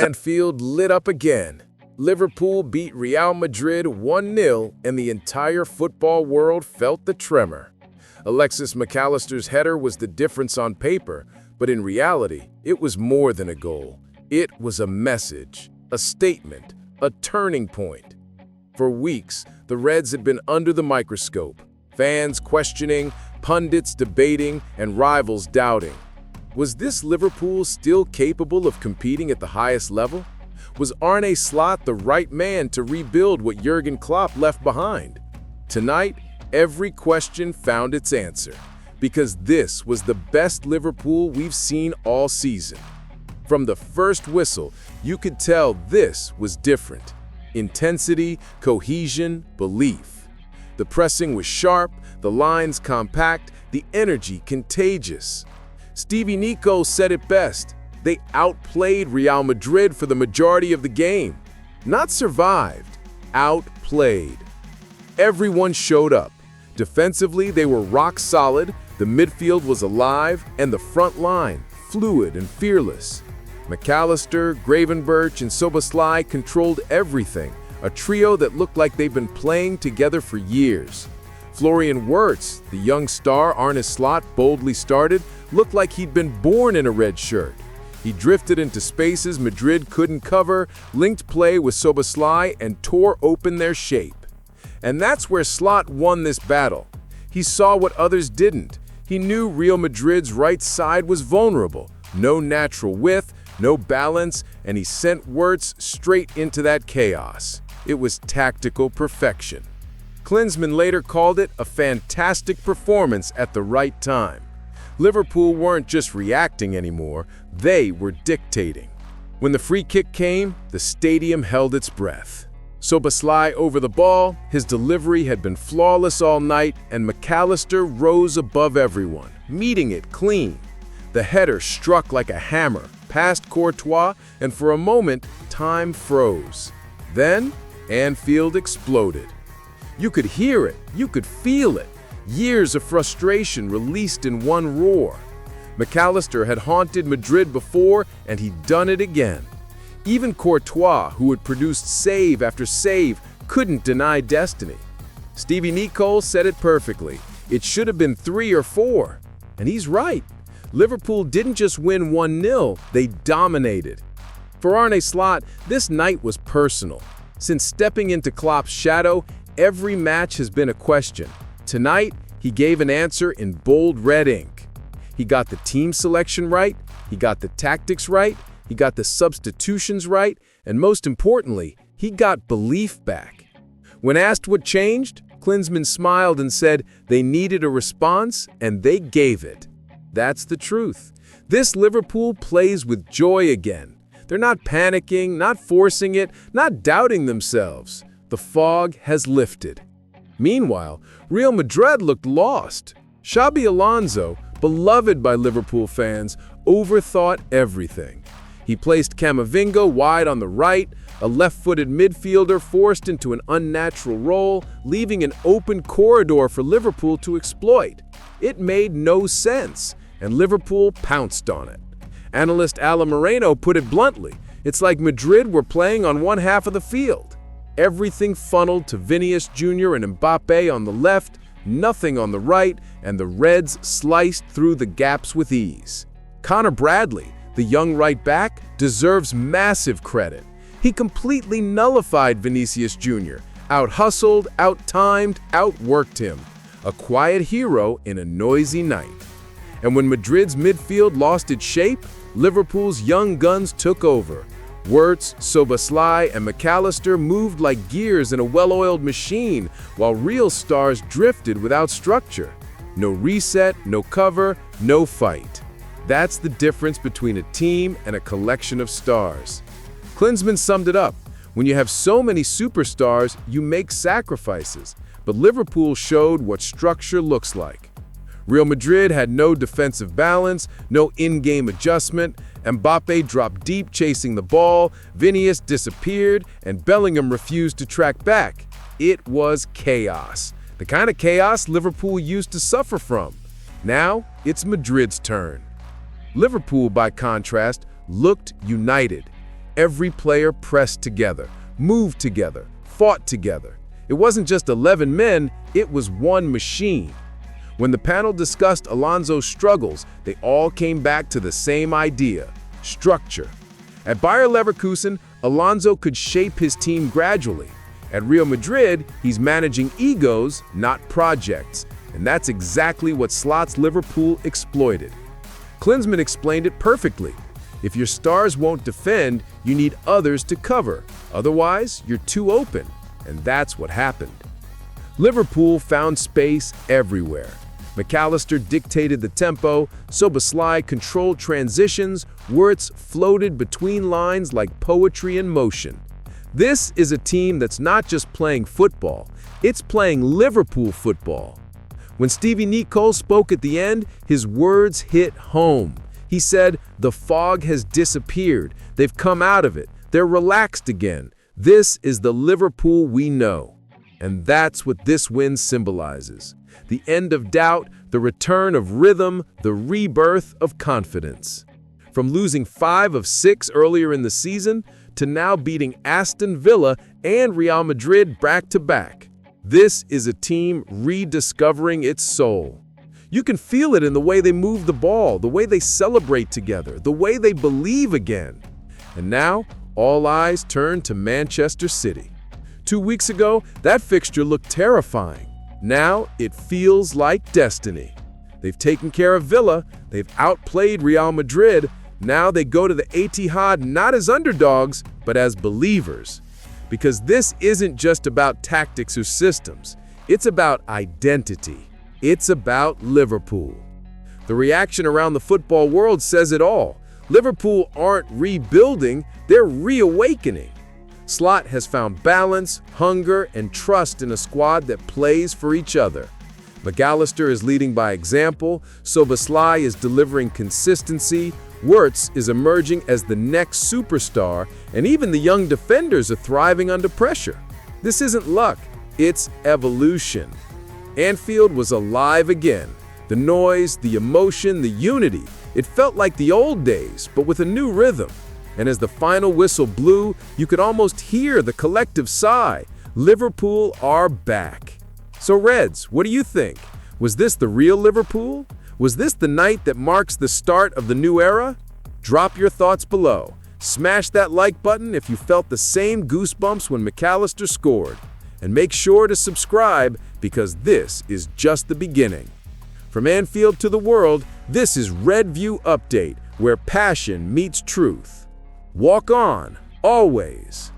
Anfield lit up again. Liverpool beat Real Madrid 1-0, and the entire football world felt the tremor. Alexis Mac Allister's header was the difference on paper, but in reality, it was more than a goal. It was a message, a statement, a turning point. For weeks, the Reds had been under the microscope, fans questioning, pundits debating, and rivals doubting. Was this Liverpool still capable of competing at the highest level? Was Arne Slot the right man to rebuild what Jurgen Klopp left behind? Tonight, every question found its answer, because this was the best Liverpool we've seen all season. From the first whistle, you could tell this was different. Intensity, cohesion, belief. The pressing was sharp, the lines compact, the energy contagious. Stevie Nico said it best. They outplayed Real Madrid for the majority of the game. Not survived, outplayed. Everyone showed up. Defensively, they were rock solid, the midfield was alive, and the front line, fluid and fearless. Mac Allister, Gravenberch, and Szoboszlai controlled everything, a trio that looked like they've been playing together for years. Florian Wirtz, the young star Arne Slot boldly started, looked like he'd been born in a red shirt. He drifted into spaces Madrid couldn't cover, linked play with Szoboszlai, and tore open their shape. And that's where Slot won this battle. He saw what others didn't. He knew Real Madrid's right side was vulnerable, no natural width, no balance, and he sent Wirtz straight into that chaos. It was tactical perfection. Klinsmann later called it a fantastic performance at the right time. Liverpool weren't just reacting anymore, they were dictating. When the free kick came, the stadium held its breath. Szoboszlai over the ball, his delivery had been flawless all night, and Mac Allister rose above everyone, meeting it clean. The header struck like a hammer, past Courtois, and for a moment, time froze. Then, Anfield exploded. You could hear it, you could feel it. Years of frustration released in one roar. Mac Allister had haunted Madrid before, and he'd done it again. Even Courtois, who had produced save after save, couldn't deny destiny. Stevie Nico said it perfectly. It should have been 3 or 4. And he's right. Liverpool didn't just win 1-0, they dominated. For Arne Slot, this night was personal. Since stepping into Klopp's shadow, every match has been a question. Tonight, he gave an answer in bold red ink. He got the team selection right, he got the tactics right, he got the substitutions right, and most importantly, he got belief back. When asked what changed, Klinsmann smiled and said they needed a response, and they gave it. That's the truth. This Liverpool plays with joy again. They're not panicking, not forcing it, not doubting themselves. The fog has lifted. Meanwhile, Real Madrid looked lost. Xabi Alonso, beloved by Liverpool fans, overthought everything. He placed Camavinga wide on the right, a left-footed midfielder forced into an unnatural role, leaving an open corridor for Liverpool to exploit. It made no sense, and Liverpool pounced on it. Analyst Alan Moreno put it bluntly, it's like Madrid were playing on one half of the field. Everything funneled to Vinicius Jr. and Mbappe on the left, nothing on the right, and the Reds sliced through the gaps with ease. Connor Bradley, the young right back, deserves massive credit. He completely nullified Vinicius Jr., out-hustled, out-timed, outworked him. A quiet hero in a noisy night. And when Madrid's midfield lost its shape, Liverpool's young guns took over. Wirtz, Szoboszlai, and Mac Allister moved like gears in a well-oiled machine, while real stars drifted without structure. No reset, no cover, no fight. That's the difference between a team and a collection of stars. Klinsmann summed it up. When you have so many superstars, you make sacrifices. But Liverpool showed what structure looks like. Real Madrid had no defensive balance, no in-game adjustment. Mbappe dropped deep chasing the ball, Vinicius disappeared, and Bellingham refused to track back. It was chaos. The kind of chaos Liverpool used to suffer from. Now, it's Madrid's turn. Liverpool, by contrast, looked united. Every player pressed together, moved together, fought together. It wasn't just 11 men, it was one machine. When the panel discussed Alonso's struggles, they all came back to the same idea: structure. At Bayer Leverkusen, Alonso could shape his team gradually. At Real Madrid, he's managing egos, not projects. And that's exactly what Slot's Liverpool exploited. Klinsmann explained it perfectly. If your stars won't defend, you need others to cover. Otherwise, you're too open. And that's what happened. Liverpool found space everywhere. Mac Allister dictated the tempo, Szoboszlai controlled transitions, Wirtz floated between lines like poetry in motion. This is a team that's not just playing football, it's playing Liverpool football. When Stevie Nicol spoke at the end, his words hit home. He said, "The fog has disappeared. They've come out of it. They're relaxed again. This is the Liverpool we know." And that's what this win symbolizes. The end of doubt, the return of rhythm, the rebirth of confidence. From losing 5 of 6 earlier in the season to now beating Aston Villa and Real Madrid back-to-back. This is a team rediscovering its soul. You can feel it in the way they move the ball, the way they celebrate together, the way they believe again. And now, all eyes turn to Manchester City. 2 weeks ago, that fixture looked terrifying. Now, it feels like destiny. They've taken care of Villa, they've outplayed Real Madrid. Now they go to the Etihad not as underdogs, but as believers. Because this isn't just about tactics or systems. It's about identity. It's about Liverpool. The reaction around the football world says it all. Liverpool aren't rebuilding, they're reawakening. Slot has found balance, hunger, and trust in a squad that plays for each other. Mac Allister is leading by example, Szoboszlai is delivering consistency, Wirtz is emerging as the next superstar, and even the young defenders are thriving under pressure. This isn't luck, it's evolution. Anfield was alive again. The noise, the emotion, the unity. It felt like the old days, but with a new rhythm. And as the final whistle blew, you could almost hear the collective sigh. Liverpool are back. So Reds, what do you think? Was this the real Liverpool? Was this the night that marks the start of the new era? Drop your thoughts below. Smash that like button if you felt the same goosebumps when Mac Allister scored. And make sure to subscribe because this is just the beginning. From Anfield to the world, this is Red View Update, where passion meets truth. Walk on, always.